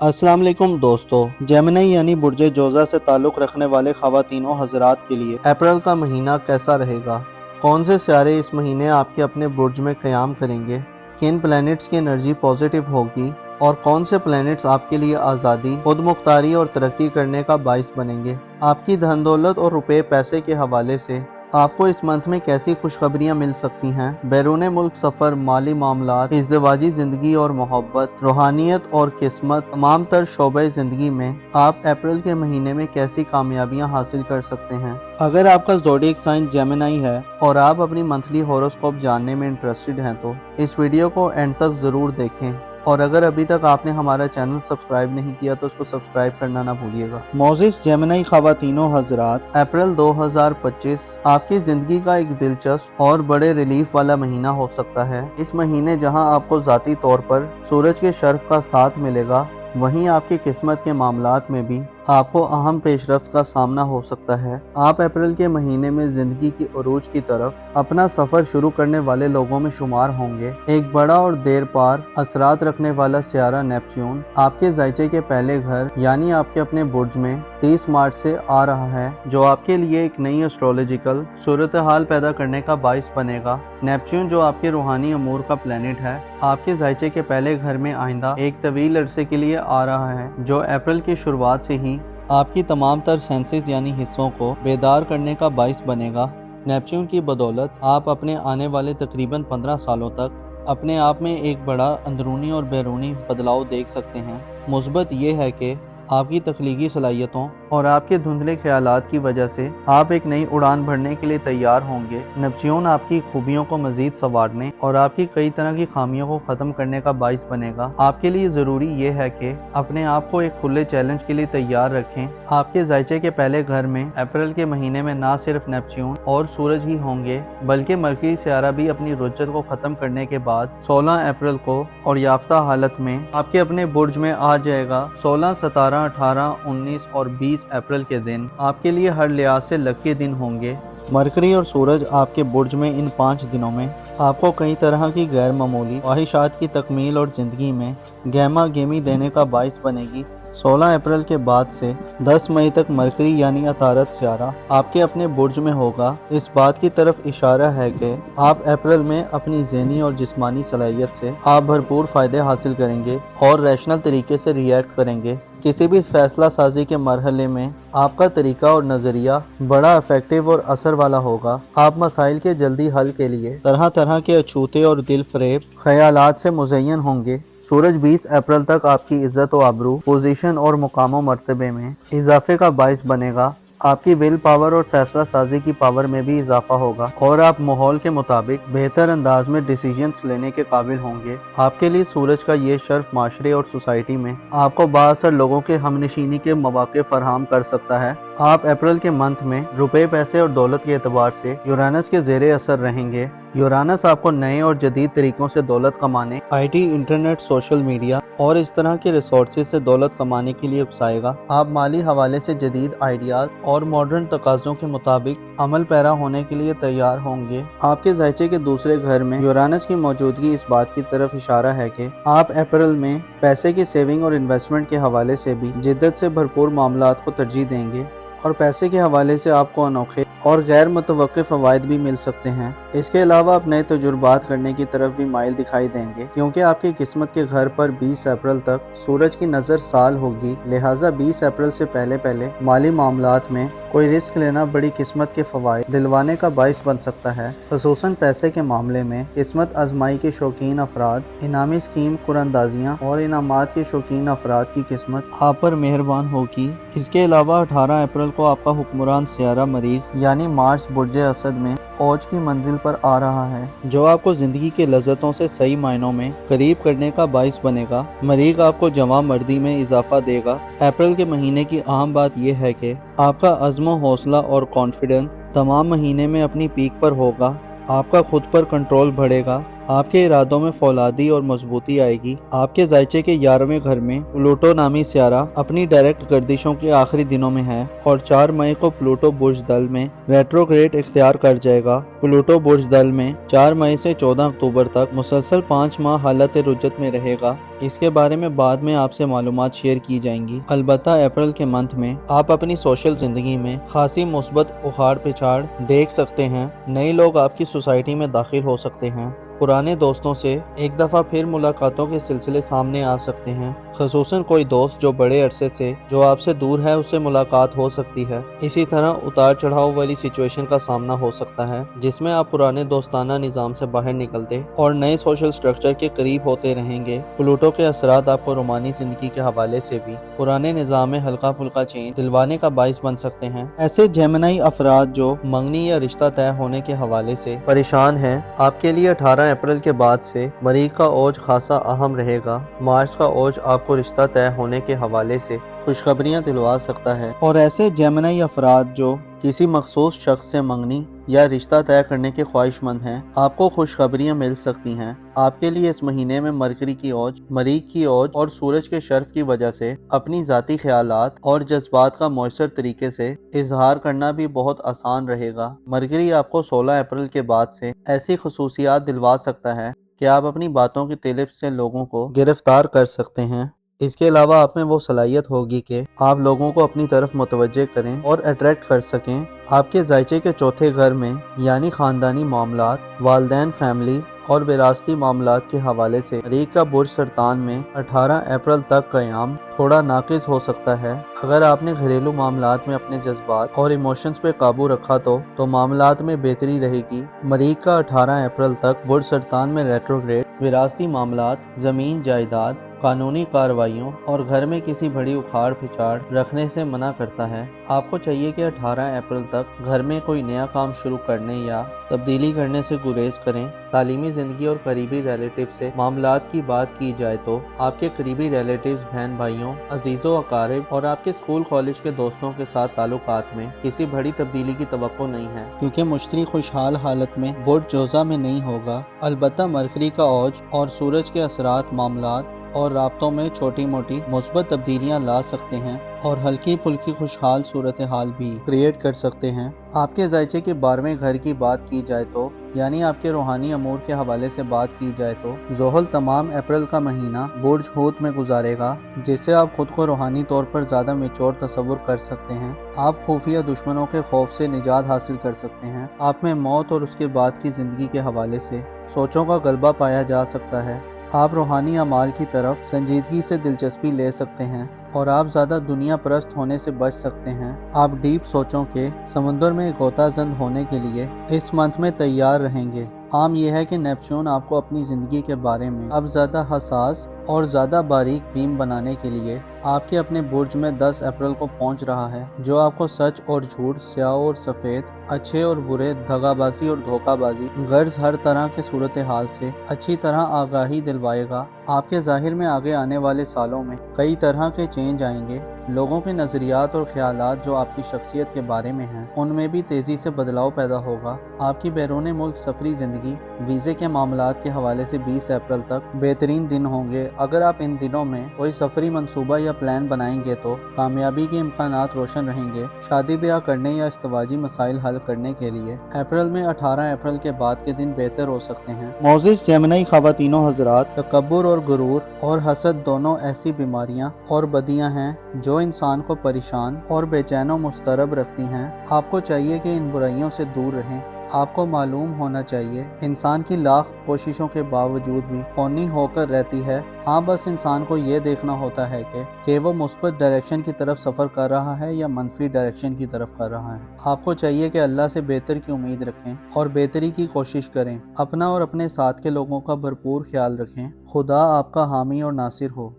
अस्सलाम वालेकुम दोस्तों, जेमिनी यानी बुर्ज जोज़ा से ताल्लुक़ रखने वाले ख़वातीनों हज़रात के लिए अप्रैल का महीना कैसा रहेगा? कौन से सितारे इस महीने आपके अपने बुर्ज में क़याम करेंगे? किन प्लैनेट्स की एनर्जी पॉजिटिव होगी और कौन से प्लैनेट्स आपके लिए आज़ादी, खुद मुख्तारी और तरक्की करने का बाइस बनेंगे? आपकी धन दौलत और रुपए पैसे के हवाले से आपको इस मंथ में कैसी खुशखबरियां मिल सकती हैं? बैरून मुल्क सफ़र, माली मामलात, इज़्दिवाजी ज़िंदगी और मोहब्बत, रूहानियत और किस्मत, तमाम तर शोबे ज़िंदगी में आप अप्रैल के महीने में कैसी कामयाबियां हासिल कर सकते हैं? अगर आपका ज़ोडिएक साइन जेमिनी है और आप अपनी मंथली हॉरोस्कोप जानने में इंटरेस्टेड हैं तो इस वीडियो को एंड तक ज़रूर देखें। और अगर अभी तक आपने हमारा चैनल सब्सक्राइब नहीं किया तो उसको सब्सक्राइब करना ना भूलिएगा। मोजिस जेमिनी ख़वातीनों हज़रात, अप्रैल 2025 आपकी ज़िंदगी का एक दिलचस्प और बड़े रिलीफ वाला महीना हो सकता है। इस महीने जहां आपको ज़ाती तौर पर सूरज के शर्फ का साथ मिलेगा, वहीं आपकी किस्मत के मामलात में भी आपको अहम पेशरफ्त का सामना हो सकता है। आप अप्रैल के महीने में जिंदगी की उरूज की तरफ अपना सफर शुरू करने वाले लोगों में शुमार होंगे। एक बड़ा और देर पार असरात रखने वाला सियारा नेपच्यून आपके जायचे के पहले घर यानी आपके अपने बुर्ज में 30 मार्च से आ रहा है, जो आपके लिए एक नई एस्ट्रोलॉजिकल सूरत हाल पैदा करने का बाइस बनेगा। नेपच्यून जो आपके रूहानी अमूर का प्लेनेट है, आपके जायचे के पहले घर में आइंदा एक तवील अरसे के लिए आ रहा है, जो अप्रैल की शुरुआत से ही आपकी तमाम तर सेंसेस यानी हिस्सों को बेदार करने का बाइस बनेगा। नेपच्यून की बदौलत आप अपने आने वाले तकरीबन 15 सालों तक अपने आप में एक बड़ा अंदरूनी और बैरूनी बदलाव देख सकते हैं। मुस्बत ये है कि आपकी तख्लीकी सलाहियतों और आपके धुंधले ख्यालात की वजह से आप एक नई उड़ान भरने के लिए तैयार होंगे। नेपच्यून आपकी खूबियों को मजीद संवारने और आपकी कई तरह की खामियों को ख़त्म करने का बाइस बनेगा। आपके लिए ज़रूरी ये है कि अपने आप को एक खुले चैलेंज के लिए तैयार रखें। आपके जायचे के पहले घर में अप्रैल के महीने में ना सिर्फ नेपच्यून और सूरज ही होंगे, बल्कि मरकरी सियारा भी अपनी रुज्जत को ख़त्म करने के बाद 16 अप्रैल को और याफ्ता हालत में आपके अपने बुर्ज में आ जाएगा। 16, 17, 18, 19 और 20 अप्रैल के दिन आपके लिए हर लिहाज से लकी दिन होंगे। मरकरी और सूरज आपके बुर्ज में इन 5 दिनों में आपको कई तरह की गैर मामूली ख्वाहिशात की तकमील और ज़िंदगी में गहमा गेमी देने का बाइस बनेगी। 16 अप्रैल के बाद से 10 मई तक मरकरी यानी अतारत सियारा आपके अपने बुर्ज में होगा। इस बात की तरफ इशारा है कि आप अप्रैल में अपनी ज़हनी और जिस्मानी सलाहियत से आप भरपूर फ़ायदे हासिल करेंगे और रैशनल तरीके से रिएक्ट करेंगे। किसी भी फैसला साजी के मरहले में आपका तरीका और नज़रिया बड़ा इफेक्टिव और असर वाला होगा। आप मसाइल के जल्दी हल के लिए तरह तरह के अछूते और दिल फरेब ख्यालात से मुज़य्यन होंगे। सूरज 20 अप्रैल तक आपकी इज्जत व आबरू, पोजीशन और मुकाम मर्तबे में इजाफे का बाइस बनेगा। आपकी विल पावर और फैसला साजी की पावर में भी इजाफा होगा और आप माहौल के मुताबिक बेहतर अंदाज में डिसीजंस लेने के काबिल होंगे। आपके लिए सूरज का ये शर्फ माशरे और सोसाइटी में आपको बाअसर लोगों के हमनशीनी के मौके फराहम कर सकता है। आप अप्रैल के मंथ में रुपए, पैसे और दौलत के एतबार से यूरानस के ज़ेरे असर रहेंगे। यूरानस आपको नए और जदीद तरीकों से दौलत कमाने, IT, इंटरनेट, सोशल मीडिया और इस तरह के रिसोर्सेज से दौलत कमाने के लिए उकसाएगा। आप माली हवाले से जदीद आइडियाज और मॉडर्न तकाज़ों के मुताबिक अमल पैरा होने के लिए तैयार होंगे। आपके जायचे के दूसरे घर में यूरानस की मौजूदगी इस बात की तरफ इशारा है कि आप अप्रैल में पैसे की सेविंग और इन्वेस्टमेंट के हवाले से भी जिद्दत से भरपूर मामलात को तरजीह देंगे और पैसे के हवाले से आपको अनोखे और गैर मुतवक्किल फ़वाइद भी मिल सकते हैं। इसके अलावा आप नए तजुर्बात करने की तरफ भी माइल दिखाई देंगे, क्योंकि आपकी किस्मत के घर पर 20 अप्रैल तक सूरज की नज़र साल होगी। लिहाजा 20 अप्रैल से पहले माली मामलात में कोई रिस्क लेना बड़ी किस्मत के फ़वाइद दिलवाने का बाइस बन सकता है। ख़ुसूसन पैसे के मामले में किस्मत आजमाई के शौकीन अफराद, इनामी स्कीम कुरानदाजियाँ और इनामात के शौकीन अफराद की किस्मत आप पर मेहरबान होगी। इसके अलावा 18 अप्रैल को आपका हुक्मरान सियारा मरीख यानी मार्स बुर्ज असद में औज की मंजिल पर आ रहा है, जो आपको ज़िंदगी के लज़्ज़तों से सही मायनों में करीब करने का बाइस बनेगा। मरीख आपको जवां मर्दी में इजाफा देगा। अप्रैल के महीने की अहम बात यह है कि आपका अज़्म, हौसला और कॉन्फिडेंस तमाम महीने में अपनी पीक पर होगा। आपका खुद पर कंट्रोल बढ़ेगा آپ کے ارادوں میں فولادی اور مضبوطی آئے گی۔ آپ کے ذائچے کے 11ویں گھر میں پلوٹو نامی سیارہ اپنی ڈائریکٹ گردشوں کے آخری دنوں میں ہے اور 4 مئی کو پلوٹو برج دل میں ریٹروگریڈ اختیار کر جائے گا۔ پلوٹو برج دل میں 4 مئی سے 14 اکتوبر تک مسلسل 5 ماہ حالت رجت میں رہے گا۔ اس کے بارے میں بعد میں آپ سے معلومات شیئر کی جائیں گی۔ البتہ اپریل کے منتھ میں آپ اپنی سوشل زندگی میں خاصی مثبت اخاڑ پچھاڑ دیکھ سکتے ہیں۔ نئے لوگ آپ کی سوسائٹی میں داخل ہو سکتے ہیں۔ پرانے دوستوں سے ایک دفعہ پھر ملاقاتوں کے سلسلے سامنے آ سکتے ہیں، خصوصاً کوئی دوست جو بڑے عرصے سے جو آپ سے دور ہے اس سے ملاقات ہو سکتی ہے۔ اسی طرح اتار چڑھاؤ والی سچویشن کا سامنا ہو سکتا ہے جس میں آپ پرانے دوستانہ نظام سے باہر نکلتے اور نئے سوشل سٹرکچر کے قریب ہوتے رہیں گے۔ پلوٹو کے اثرات آپ کو رومانی زندگی کے حوالے سے بھی پرانے نظام میں ہلکا پھلکا چینج دلوانے کا باعث بن سکتے ہیں۔ ایسے جیمنائی افراد جو منگنی یا رشتہ طے ہونے کے حوالے سے پریشان ہیں، آپ کے لیے 18 اپریل کے بعد سے مریخ کا اوج خاصا اہم رہے گا۔ مارس کا اوج آپ کو رشتہ طے ہونے کے حوالے سے خوشخبریاں دلوا سکتا ہے، اور ایسے جیمنائی افراد جو کسی مخصوص شخص سے منگنی یا رشتہ طے کرنے کے خواہش مند ہیں، آپ کو خوشخبریاں مل سکتی ہیں۔ آپ کے لیے اس مہینے میں مریخ کی اوج اور سورج کے شرف کی وجہ سے اپنی ذاتی خیالات اور جذبات کا مؤثر طریقے سے اظہار کرنا بھی بہت آسان رہے گا۔ مریخ آپ کو 16 اپریل کے بعد سے ایسی خصوصیات دلوا سکتا ہے کہ آپ اپنی باتوں کی طلب سے لوگوں کو گرفتار کر سکتے ہیں۔ اس کے علاوہ آپ میں وہ صلاحیت ہوگی کہ آپ لوگوں کو اپنی طرف متوجہ کریں اور اٹریکٹ کر سکیں۔ آپ کے ذائچے کے 4تھے گھر میں یعنی خاندانی معاملات، والدین، فیملی اور وراثتی معاملات کے حوالے سے مریخ کا برج سرطان میں 18 اپریل تک قیام تھوڑا ناقص ہو سکتا ہے۔ اگر آپ نے گھریلو معاملات میں اپنے جذبات اور ایموشنز پہ قابو رکھا تو معاملات میں بہتری رہے گی۔ مریخ کا 18 اپریل تک برج سرطان میں ریٹروگریڈ وراثتی معاملات، زمین جائیداد، قانونی کارروائیوں اور گھر میں کسی بڑی اکھاڑ پھچاڑ رکھنے سے منع کرتا ہے۔ آپ کو چاہیے کہ 18 اپریل تک گھر میں کوئی نیا کام شروع کرنے یا تبدیلی کرنے سے گریز کریں۔ تعلیمی زندگی اور قریبی ریلیٹیو سے معاملات کی بات کی جائے تو آپ کے قریبی ریلیٹیوز، بہن بھائیوں، عزیزوں، اقارب اور آپ کے اسکول کالج کے دوستوں کے ساتھ تعلقات میں کسی بڑی تبدیلی کی توقع نہیں ہے، کیونکہ مشتری خوشحال حالت میں برج جوزہ میں نہیں ہوگا۔ البتہ مریخ کا اوج اور سورج کے اثرات معاملات اور رابطوں میں چھوٹی موٹی مثبت تبدیلیاں لا سکتے ہیں اور ہلکی پھلکی خوشحال صورتحال بھی کریٹ کر سکتے ہیں۔ آپ کے ذائچے کے 12ویں گھر کی بات کی جائے تو یعنی آپ کے روحانی امور کے حوالے سے بات کی جائے تو زحل تمام اپریل کا مہینہ برج حوت میں گزارے گا، جس سے آپ خود کو روحانی طور پر زیادہ میچور تصور کر سکتے ہیں۔ آپ خفیہ دشمنوں کے خوف سے نجات حاصل کر سکتے ہیں۔ آپ میں موت اور اس کے بعد کی زندگی کے حوالے سے سوچوں کا غلبہ پایا جا سکتا ہے۔ آپ روحانی اعمال کی طرف سنجیدگی سے دلچسپی لے سکتے ہیں اور آپ زیادہ دنیا پرست ہونے سے بچ سکتے ہیں۔ آپ ڈیپ سوچوں کے سمندر میں غوطہ زن ہونے کے لیے اس منتھ میں تیار رہیں گے۔ عام یہ ہے کہ نیپچون آپ کو اپنی زندگی کے بارے میں اب زیادہ حساس اور زیادہ باریک بین بنانے کے لیے آپ کے اپنے برج میں 10 اپریل کو پہنچ رہا ہے، جو آپ کو سچ اور جھوٹ، سیاہ اور سفید، اچھے اور برے، دغا بازی اور دھوکہ بازی، غرض ہر طرح کے صورتحال سے اچھی طرح آگاہی دلوائے گا۔ آپ کے ظاہر میں آگے آنے والے سالوں میں کئی طرح کے چینج آئیں گے۔ لوگوں کے نظریات اور خیالات جو آپ کی شخصیت کے بارے میں ہیں ان میں بھی تیزی سے بدلاؤ پیدا ہوگا۔ آپ کی بیرون ملک سفری زندگی، ویزے کے معاملات کے حوالے سے 20 اپریل تک بہترین دن ہوں گے۔ اگر آپ ان دنوں میں کوئی سفری منصوبہ یا پلان بنائیں گے تو کامیابی کے امکانات روشن رہیں گے۔ شادی بیاہ کرنے یا ازدواجی مسائل حل کرنے کے لیے اپریل میں 18 اپریل کے بعد کے دن بہتر ہو سکتے ہیں۔ معزز جیمنائی خواتین و حضرات، تکبر اور غرور اور حسد دونوں ایسی بیماریاں اور بدیاں ہیں جو انسان کو پریشان اور بے چین و مضطرب رکھتی ہیں۔ آپ کو چاہیے کہ ان برائیوں سے دور رہیں۔ آپ کو معلوم ہونا چاہیے انسان کی لاکھ کوششوں کے باوجود بھی کونی ہو کر رہتی ہے۔ ہاں، بس انسان کو یہ دیکھنا ہوتا ہے کہ وہ مثبت ڈائریکشن کی طرف سفر کر رہا ہے یا منفی ڈائریکشن کی طرف کر رہا ہے۔ آپ کو چاہیے کہ اللہ سے بہتر کی امید رکھیں اور بہتری کی کوشش کریں۔ اپنا اور اپنے ساتھ کے لوگوں کا بھرپور خیال رکھیں۔ خدا آپ کا حامی اور ناصر ہو۔